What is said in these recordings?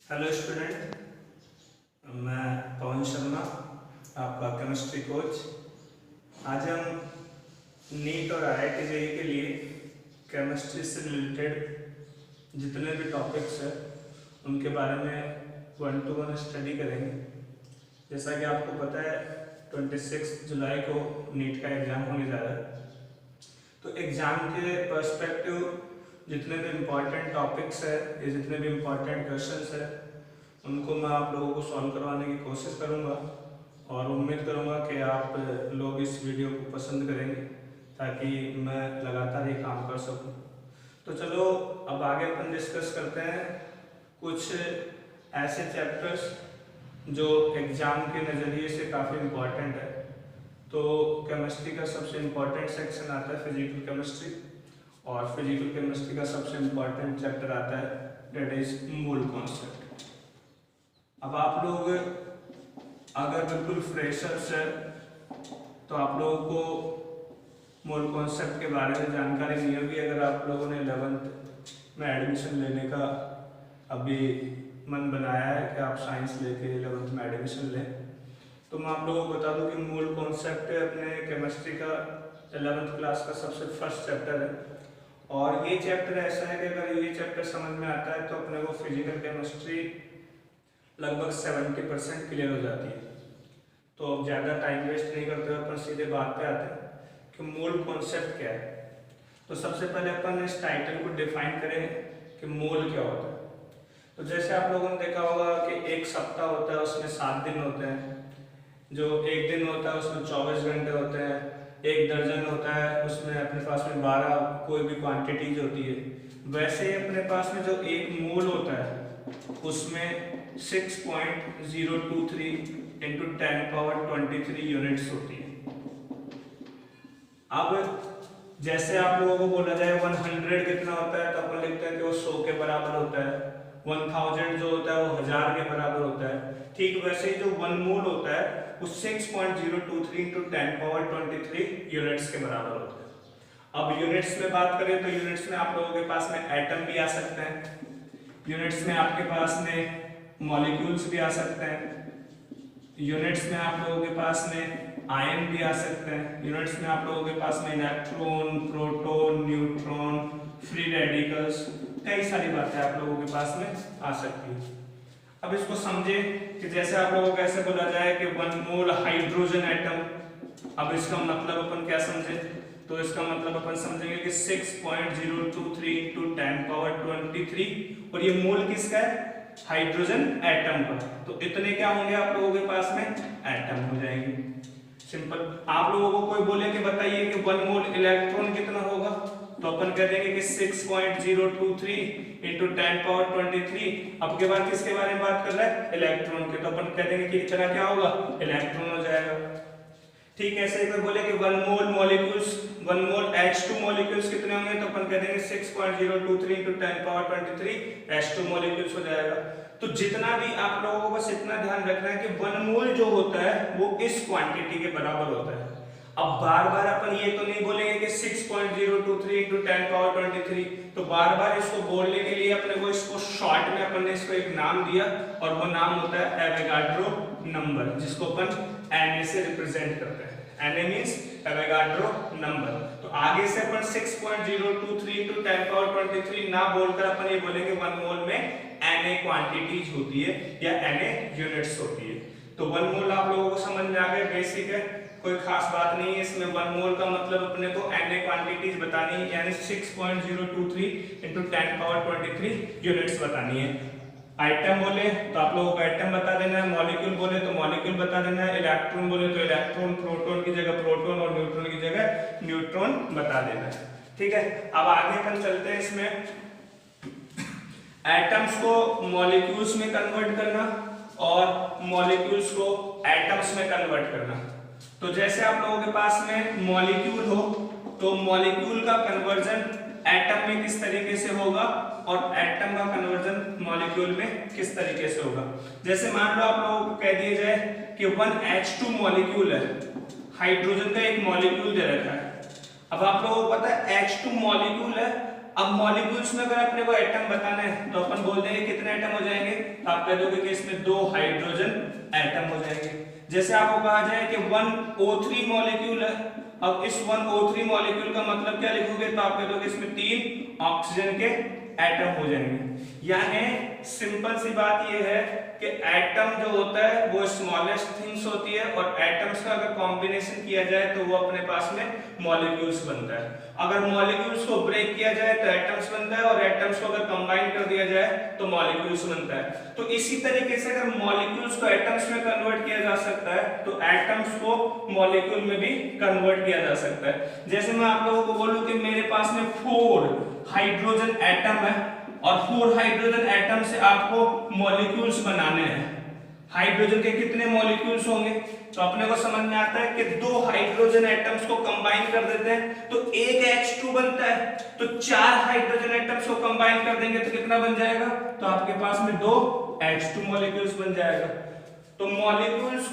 Hello student, मैं पवन शर्मा, आपका chemistry coach. आज हम नीट और IIT जेईई के लिए केमिस्ट्री से रिलेटेड जितने भी टॉपिक्स हैं उनके बारे में 1-to-1 स्टडी करेंगे। जैसा कि आपको पता है 26 जुलाई को नीट का एग्ज़ाम होने जा रहा है, तो एग्ज़ाम के पर्सपेक्टिव जितने भी इम्पॉर्टेंट टॉपिक्स है या जितने भी इम्पॉर्टेंट क्वेश्चंस है उनको मैं आप लोगों को सॉल्व करवाने की कोशिश करूंगा और उम्मीद करूंगा कि आप लोग इस वीडियो को पसंद करेंगे ताकि मैं लगातार ये काम कर सकूं। तो चलो अब आगे अपन डिस्कस करते हैं कुछ ऐसे चैप्टर्स जो एग्ज़ाम के नज़रिए से काफ़ी इम्पॉर्टेंट है। तो केमिस्ट्री का सबसे इम्पॉर्टेंट सेक्शन आता है फिजिकल केमिस्ट्री, और फिजिकल केमिस्ट्री का सबसे इम्पॉर्टेंट चैप्टर आता है दैट इज मोल कॉन्सेप्ट। अब आप लोग अगर बिल्कुल फ्रेशर्स है तो आप लोगों को मोल कॉन्सेप्ट के बारे में जानकारी नहीं होगी। अगर आप लोगों ने 11th में एडमिशन लेने का अभी मन बनाया है कि आप साइंस लेके 11th में एडमिशन लें, तो मैं आप लोगों को बता दूं कि मोल कॉन्सेप्ट अपने केमिस्ट्री का 11th क्लास का सबसे फर्स्ट चैप्टर है। और ये चैप्टर ऐसा है कि अगर ये चैप्टर समझ में आता है तो अपने को फिजिकल केमिस्ट्री लगभग 70% क्लियर हो जाती है। तो अब ज़्यादा टाइम वेस्ट नहीं करते हुए अपन सीधे बात पे आते हैं कि मोल कॉन्सेप्ट क्या है। तो सबसे पहले अपन इस टाइटल को डिफाइन करें कि मोल क्या होता है। तो जैसे आप लोगों ने देखा होगा कि एक सप्ताह होता है, उसमें 7 दिन होते हैं। जो एक दिन होता है उसमें 24 घंटे होते हैं। एक दर्जन होता है, उसमें अपने पास में 12 कोई भी क्वांटिटीज होती है। वैसे ही अपने पास में जो एक मोल होता है उसमें 6.023 इंटू 10⁻23 यूनिट्स होती है। अब जैसे आप लोगों को बोला जाए 100 कितना होता है तो अपन लिखते हैं कि वो 100 के बराबर होता है। 1000 जो होता है वो 1000 के बराबर होता है। ठीक वैसे ही जो 1 मोल होता है वो 6.023 इंटू 10⁻23 यूनिट्स के बराबर होता है। अब यूनिट्स में बात करें तो यूनिट्स में आप लोगों के पास में एटम भी आ सकते हैं, यूनिट्स में आपके पास में मॉलिक्यूल्स भी आ सकते हैं, यूनिट्स में आप लोगों के पास में आयन भी आ सकते हैं, यूनिट्स में आप लोगों के पास में electron, proton, neutron, free radicals, कई सारी बातें आप लोगों के पास में आ सकती है। अब इसको समझे कि जैसे आप लोगों को ऐसे बोला जाए कि 1 मोल हाइड्रोजन एटम। अब इसका मतलब अपन क्या समझे, तो इसका मतलब अपन समझेंगे कि 6.023 इंटू 10⁻23, और ये मोल किसका है, हाइड्रोजन एटम का। तो इतने क्या होंगे आप लोगों के पास में, एटम हो जाएंगे। सिंपल। आप लोगों को कोई बोले कि बताइए कि 1 मोल इलेक्ट्रॉन कितना होगा, तो अपन कह देंगे कि 6.023 इंटू 10⁻23। अब के बाद किसके बारे में बात कर रहा है, इलेक्ट्रॉन के, तो अपन कह देंगे कि इतना क्या होगा, इलेक्ट्रॉन हो जाएगा। ठीक है। ऐसे कोई बोले कि 1 मोल मॉलिक्यूल्स, 1 मोल H2 मॉलिक्यूल्स कितने होंगे, तो अपन कह देंगे 6.023 इंटू 10⁻23 H2 मॉलिक्यूल्स हो जाएगा। तो जितना भी आप लोगों को बस इतना ध्यान रखना है कि 1 मोल जो होता है वो इस क्वांटिटी के बराबर होता है। अब बार बार अपन ये तो नहीं बोलेंगे कि 6.023 इंटू 10⁻23, तो बार बार इसको बोलने के लिए अपने को इसको शॉर्ट में अपन ने इसको एक नाम दिया, और वो नाम होता है एवोगाड्रो नंबर, जिसको अपन Na से रिप्रेजेंट करते हैं। Na means Avogadro number. तो आगे से अपन 6.023 इंटू 10⁻23 ना बोलकर अपन ये बोलेंगे 1 मोल में Na क्वांटिटीज होती है या Na यूनिट्स होती है। तो 1 मोल आप लोगों को समझ में आ गया, बेसिक है, कोई खास बात नहीं है इसमें। 1 मोल का मतलब अपने को Na क्वांटिटीज बतानी है, यानी 6.023 इंटू 10⁻23 यूनिट्स बतानी है। आइटम बोले तो आप लोगों को आइटम बता देना है, मॉलिक्यूल बोले तो मॉलिक्यूल बता देना है, इलेक्ट्रॉन बोले तो इलेक्ट्रॉन, प्रोटॉन की जगह प्रोटॉन और न्यूट्रॉन की जगह न्यूट्रॉन बता देना है। ठीक है। अब आगे अपन चलते हैं इसमें एटम्स को मॉलिक्यूल्स में कन्वर्ट करना और मॉलिक्यूल्स को एटम्स में कन्वर्ट करना। तो जैसे आप लोगों के पास में मॉलिक्यूल हो तो मॉलिक्यूल का कन्वर्जन एटम में किस तरीके से होगा और एटम का कन्वर्जन मॉलिक्यूल में किस तरीके से होगा। जैसे मान लो आप लोगों को कह दिया जाए कि 1H2 मॉलिक्यूल है, हाइड्रोजन का एक मॉलिक्यूल दे रखा है। अब आप लोगों को पता है H2 मॉलिक्यूल है, अब मॉलिक्यूल्स में अगर अपने को एटम बताना है तो अपन बोल देंगे कितने एटम हो जाएंगे, तो आप कह दोगे कि इसमें 2 हाइड्रोजन एटम हो जाएंगे। जैसे आपको कहा जाए कि 1O3 मॉलिक्यूल है, अब इस 1O3 मॉलिक्यूल का मतलब क्या लिखोगे, तो आप कह दोगे इसमें 3 ऑक्सीजन के एटम हो जाएंगे। यानी सिंपल सी बात यह है कि एटम जो होता है वो स्मॉलेस्ट थिंग्स होती है, और एटम्स का अगर कॉम्बिनेशन किया जाए तो वो अपने पास में मॉलिक्यूल्स बनता है। अगर मॉलिक्यूल्स को ब्रेक किया जाए तो एटम्स बनता है, और एटम्स को अगर कंबाइन कर दिया जाए तो मॉलिक्यूल्स बनता है। तो इसी तरीके से अगर मॉलिक्यूल्स को एटम्स में कन्वर्ट किया जा सकता है तो एटम्स को मॉलिक्यूल में भी कन्वर्ट किया जा सकता है। जैसे मैं आप लोगों को बोलूं कि मेरे पास में 4 हाइड्रोजन एटम है, और 4 हाइड्रोजन एटम से आपको मॉलिक्यूल्स बनाने हैं। हाइड्रोजन के कितने मॉलिक्यूल्स होंगे, तो अपने को समझ में आता है कि 2 हाइड्रोजन एटम्स को कंबाइन कर देते हैं तो एक H2 बनता है, तो 4 हाइड्रोजन एटम्स को कंबाइन कर देंगे तो कितना बन जाएगा, तो आपके पास में 2 H2 मॉलिक्यूल्स बन जाएगा। तो मॉलिक्यूल्स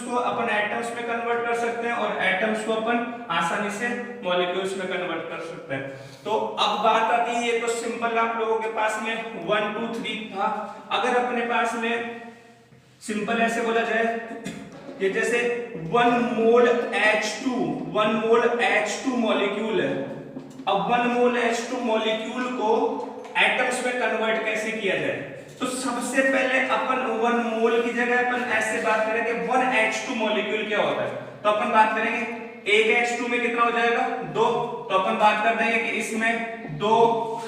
को अपन एटम्स में कन्वर्ट कर सकते हैं, और एटम्स को अपन आसानी से मॉलिक्यूल्स में कन्वर्ट कर सकते हैं। तो अब बात आती है, ये तो सिंपल आप लोगों के पास में 1 2 3 था। अगर अपने पास में सिंपल ऐसे बोला जाए कि जैसे 1 मोल H2 मॉलिक्यूल है, अब 1 मोल H2 मॉलिक्यूल को एटम्स में कन्वर्ट कैसे किया जाए, तो सबसे पहले अपन 1 मोल की जगह अपन ऐसे बात करें कि 1 H2 मॉलिक्यूल क्या होता है, तो अपन बात करेंगे एक H2 में कितना हो जाएगा 2, तो अपन बात कर देंगे कि इसमें 2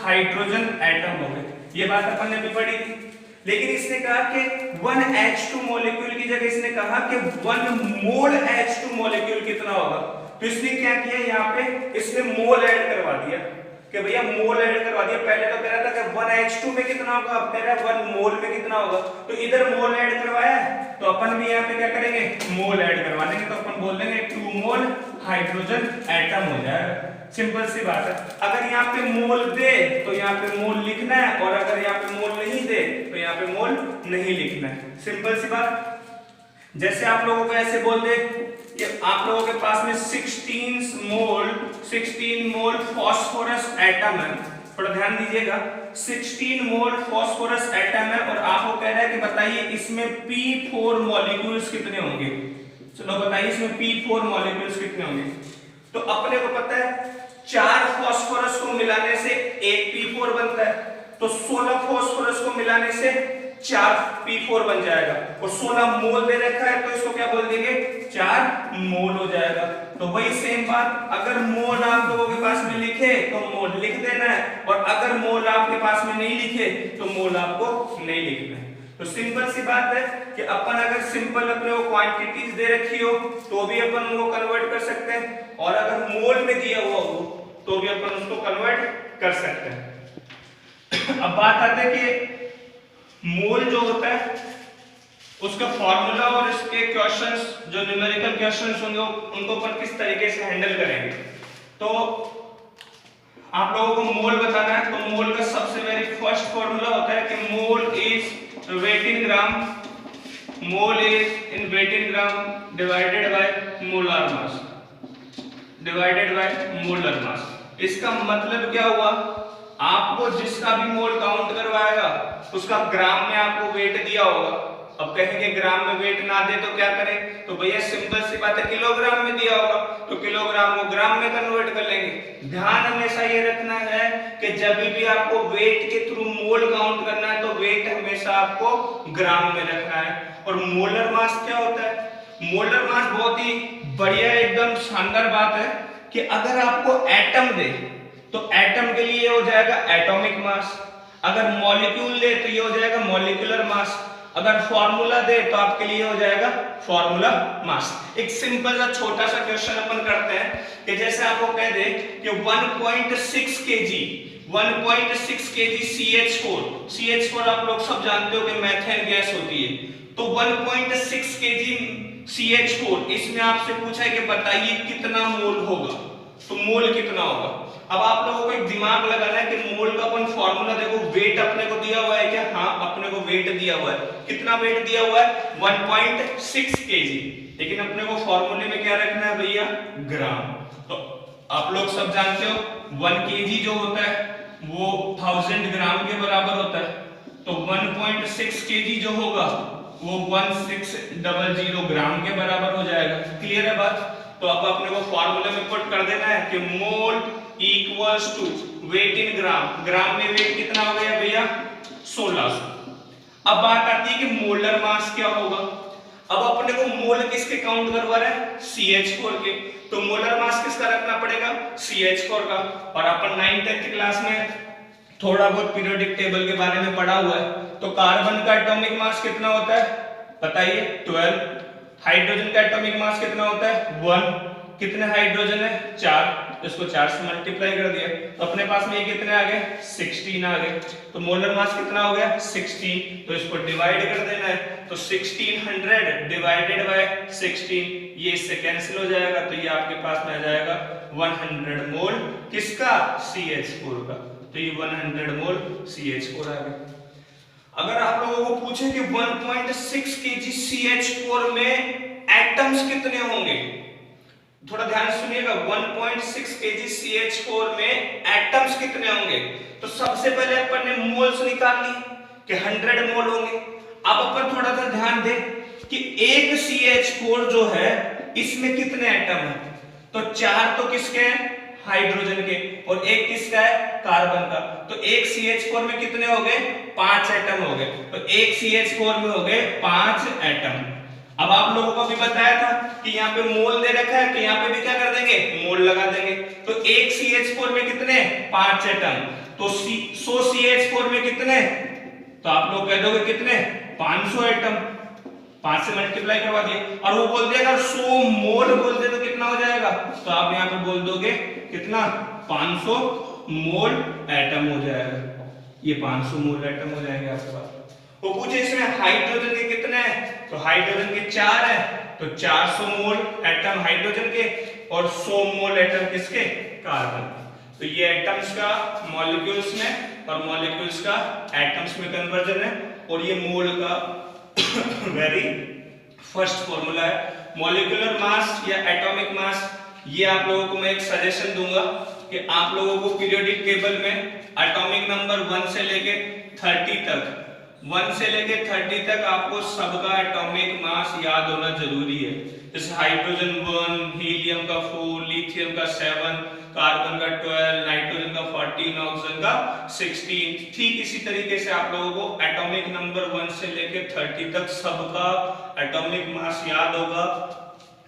हाइड्रोजन एटम हो गए। ये बात अपन ने भी पढ़ी थी। लेकिन इसने कहा कि 1 H2 मॉलिक्यूल की जगह इसने कहा कि 1 मोल H2 मॉलिक्यूल कितना होगा, तो इसने क्या किया, यहाँ पे इसने मोल ऐड करवा दिया कि भैया मोल ऐड करवा दिया। पहले तो कह रहा था कि 1 H2 में कितना होगा, अब कह रहा है 1 मोल में कितना होगा, तो इधर मोल ऐड करवाया है, तो अपन भी यहाँ पे क्या करेंगे, मोल ऐड करवा देंगे, तो अपन बोल देंगे 2 मोल हाइड्रोजन एटम हो जाएगा। सिंपल सी बात है। अगर यहाँ पे मोल दे तो यहाँ पे मोल लिखना है, और अगर यहाँ पे मोल नहीं दे तो यहाँ पे मोल नहीं लिखना है। सिंपल सी बात। जैसे आप लोगों को ऐसे बोल दे कि आप लोगों के पास में 16 मोल फास्फोरस एटम है, थोड़ा ध्यान दीजिएगा, 16 मोल फास्फोरस एटम है, और आपको कह रहा है कि बताइए इसमें P4 मॉलिक्यूल्स कितने होंगे। चलो बताइए इसमें P4 मॉलिक्यूल्स कितने होंगे। तो अपने को पता है 4 फास्फोरस को मिलाने से 1 P4 बनता है, तो 16 फास्फोरस को मिलाने से 4 P4 बन जाएगा, और 16 मोल दे रखा है तो इसको क्या बोल देंगे, 4 मोल हो जाएगा। तो वही सेम बात, अगर मोल आप लोगों के पास में लिखे तो मोल लिख देना है, और अगर मोल आपके पास में नहीं लिखे तो मोल आपको नहीं लिखना है। तो सिंपल सी बात है कि अपन अगर सिंपल अपने को क्वांटिटीज दे रखी हो तो भी अपन उनको कन्वर्ट कर सकते हैं, और अगर मोल में दिया हुआ हो तो भी अपन उसको कन्वर्ट कर सकते हैं। अब बात आती है कि मोल जो होता है उसका फॉर्मूला और इसके क्वेश्चंस जो न्यूमेरिकल क्वेश्चंस होंगे उनको अपन किस तरीके से हैंडल करेंगे। तो आप लोगों को मोल बताना है, तो मोल का सबसे वेरी फर्स्ट फॉर्मूला होता है कि mole is weight in gram, mole is in weight in gram divided by molar mass, divided by molar mass. इसका मतलब क्या हुआ, आपको जिसका भी मोल काउंट करवाएगा उसका ग्राम में आपको वेट दिया होगा। अब कहेंगे ग्राम में वेट ना दे तो क्या करें, तो भैया सिंपल सी बात है, किलोग्राम में दिया होगा तो किलोग्राम को ग्राम में कन्वर्ट कर लेंगे। ध्यान हमेशा ये रखना है कि जब भी आपको वेट के थ्रू मोल काउंट करना है तो वेट हमेशा आपको ग्राम में रखना है। और मोलर मास क्या होता है, मोलर मास बहुत ही बढ़िया एकदम शानदार बात है कि अगर आपको एटम दे तो एटम के लिए हो जाएगा एटॉमिक मास, अगर मॉलिक्यूल दे तो ये हो जाएगा मॉलिक्यूलर मास, अगर फॉर्मूला दे तो आपके लिए हो जाएगा फॉर्मूला मास। एक सिंपल सा छोटा सा क्वेश्चन अपन करते हैं कि जैसे आपको कह दे कि 1.6 kg CH4 आप लोग सब जानते हो कि मीथेन गैस होती है, तो 1.6 kg CH4 इसमें आपसे पूछा है कि बताइए कितना मोल होगा, तो मोल कितना होगा। अब आप लोगों को एक दिमाग लगाना है कि मोल का अपन फॉर्मूला देखो, वेट अपने को दिया हुआ है क्या, हाँ अपने को वेट दिया हुआ है, कितना वेट दिया हुआ है 1.6 kg, लेकिन अपने को फॉर्मूले में क्या रखना है भैया, ग्राम। तो आप लोग सब जानते हो 1 kg जो होता है वो 1000 ग्राम के बराबर होता है, तो 1.6 1.6 केजी जो होगा वो 1600 ग्राम के बराबर हो जाएगा। क्लियर है बात? तो अब अपने को फॉर्मूले में पुट कर देना है कि मोल इक्वल्स टू वेट इन ग्राम। ग्राम में वेट कितना हो गया भैया? 1600। अब बात आती है कि मोलर मास क्या होगा। अब अपने को मोल किसके काउंट करवा रहा है? CH4 के। तो मोलर मास किसका रखना पड़ेगा? CH4 का। और अपन 9th क्लास में थोड़ा बहुत पीरियोडिक टेबल के बारे में पढ़ा हुआ है। तो कार्बन का एटॉमिक मास कितना होता है बताइए? 12। हाइड्रोजन का एटॉमिक मास कितना होता है? 1। कितने हाइड्रोजन है? 4। इसको 4 से मल्टीप्लाई कर दिया तो अपने पास में ये कितने आ गए? 16 आ गए। तो मोलर मास कितना हो गया? 16। तो इसको डिवाइड कर देना है। तो 1600 डिवाइडेड बाय 16, ये इससे कैंसिल हो जाएगा। तो ये आपके पास में आ जाएगा 100 मोल किसका? CH4 का। तो ये 100 मोल CH4 आ गया। अगर आप लोगों को पूछे कि 1.6 केजी CH4 में एटम्स कितने होंगे, थोड़ा ध्यान सुनिएगा। 1.6 केजी CH4 में एटम्स कितने होंगे? तो सबसे पहले अपन ने मोल्स निकाल ली कि 100 मोल होंगे। अब अपन थोड़ा सा ध्यान दें कि एक CH4 जो है इसमें कितने एटम है? तो 4 तो किसके हैं? हाइड्रोजन के। और एक किसका है? कार्बन का। तो एक CH4 में कितने हो गए? 5 एटम हो गए। तो एक CH4 में हो गए 5 एटम। अब आप लोगों को भी बताया था कि यहाँ पे मोल दे रखा है, तो यहाँ पे भी क्या कर देंगे? मोल लगा देंगे। तो एक CH4 में कितने? 5 एटम। तो 100 CH4 में कितने? तो आप लोग कह दोगे कितने? 500 एटम। 5 से मल्टीप्लाई करवा दिए। और वो बोल देगा 100 मोल बोल दे तो कितना हो जाएगा? तो आप यहाँ पे बोल दोगे कितना? 500 मोल एटम हो जाएगा। ये 500 मोल एटम हो जाएंगे आपके पास। वो पूछे इसमें हाइड्रोजन के कितने हैं? तो हाइड्रोजन के 4 है। तो 400 मोल एटम हाइड्रोजन के और 100 मोल एटम किसके? कार्बन। तो ये एटम्स का मॉलिक्यूल्स में और मॉलिक्यूल्स का एटम्स में कन्वर्जन है। और ये मोल का वेरी फर्स्ट फॉर्मूला है। मॉलिक्यूलर मास या एटॉमिक मास, ये आप लोगों को मैं एक सजेशन दूंगा कि आप लोगों को पीरियोडिक टेबल में एटॉमिक नंबर 1 से लेके 30 तक 1 से लेके 30 तक आपको सबका एटॉमिक मास याद होना जरूरी है। जैसे हाइड्रोजन 1, हीलियम का 4, लिथियम का 7, कार्बन का 12, नाइट्रोजन का 14, ऑक्सीजन का 16। ठीक इसी तरीके से आप लोगों को एटॉमिक नंबर 1 से लेके 30 तक सबका एटॉमिक मास याद होगा।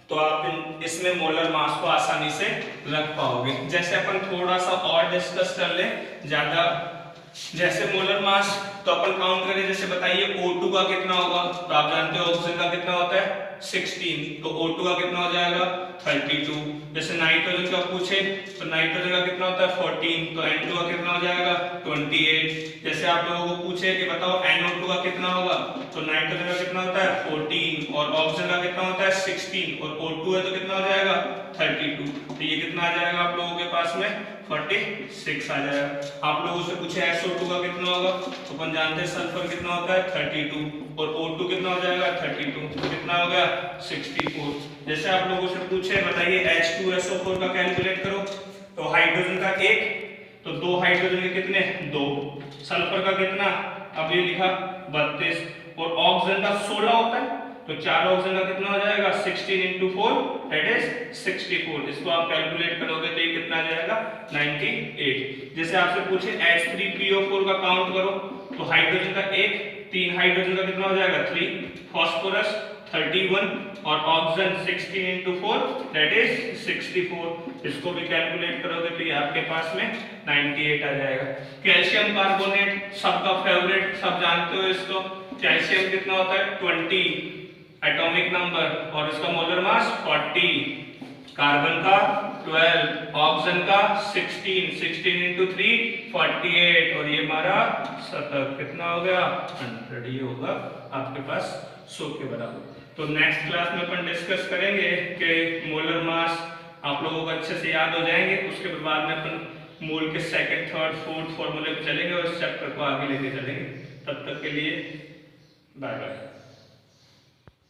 तो आप इसमें मोलर मास को आसानी से रख पाओगे। जैसे अपन थोड़ा सा और डिस्कस कर ले ज्यादा, जैसे मोलर मास तो अपन काउंट करें। जैसे बताइए O2 का कितना होगा? तो आप जानते हो ऑक्सीजन का कितना होता है? 16। तो O2 का कितना हो जाएगा? 32। जैसे नाइट्रोजन का पूछे तो नाइट्रोजन का कितना होता है? 14। तो N2 का कितना हो जाएगा? 28। जैसे आप लोगों को पूछे कि बताओ NO2 का कितना होगा? तो नाइट्रोजन का कितना होता है? 14। और ऑक्सीजन का कितना होता है? 16। और O2 है तो कितना हो जाएगा? 32। तो ये कितना आ जाएगा आप लोगों के पास में? 46 आ जाएगा। आप लोगों से पूछे SO2 का कितना होगा? तो अपन जानते हैं सल्फर कितना होता है? 32। और O2 कितना हो जाएगा? 32। तो कितना हो गया? 64। जैसे आप लोगों से पूछे बताइए H2SO4 का कैलकुलेट करो। तो हाइड्रोजन का 1, तो 2 हाइड्रोजन के कितने? 2। सल्फर का कितना? अब ये लिखा 32। और ऑक्सीजन का 16 होता है। तो 4 ऑक्सीजन का कितना हो जाएगा? 16 into 4 that is 64। इसको आप कैलकुलेट करोगे तो ये कितना आ जाएगा? 98। जैसे आपसे पूछे H3PO4 का काउंट करो। तो हाइड्रोजन का 1, 3 हाइड्रोजन का कितना हो जाएगा? 3, फास्फोरस 31 और ऑक्सीजन 16 into 4 that is 64। इसको भी कैलकुलेट करोगे तो ये आपके पास में 98 आ जाएगा। कैल्शियम कार्बोनेट सबका फेवरेट, सब जानते हो इसको। कैल्शियम कितना होता है? 20 एटॉमिक नंबर और इसका मोलर मास 40। कार्बन का 12, ऑक्सीजन का 16, 16 into 3 48। और ये हमारा शतक कितना हो गया? 100। ये होगा आपके पास 100 के बराबर। तो नेक्स्ट क्लास में अपन डिस्कस करेंगे कि मोलर मास आप लोगों को अच्छे से याद हो जाएंगे। उसके बाद में अपन मोल के सेकंड, थर्ड, फोर्थ फॉर्मूले पे चलेंगे और इस चैप्टर को आगे लेके चलेंगे। तब तक के लिए बाय बाय।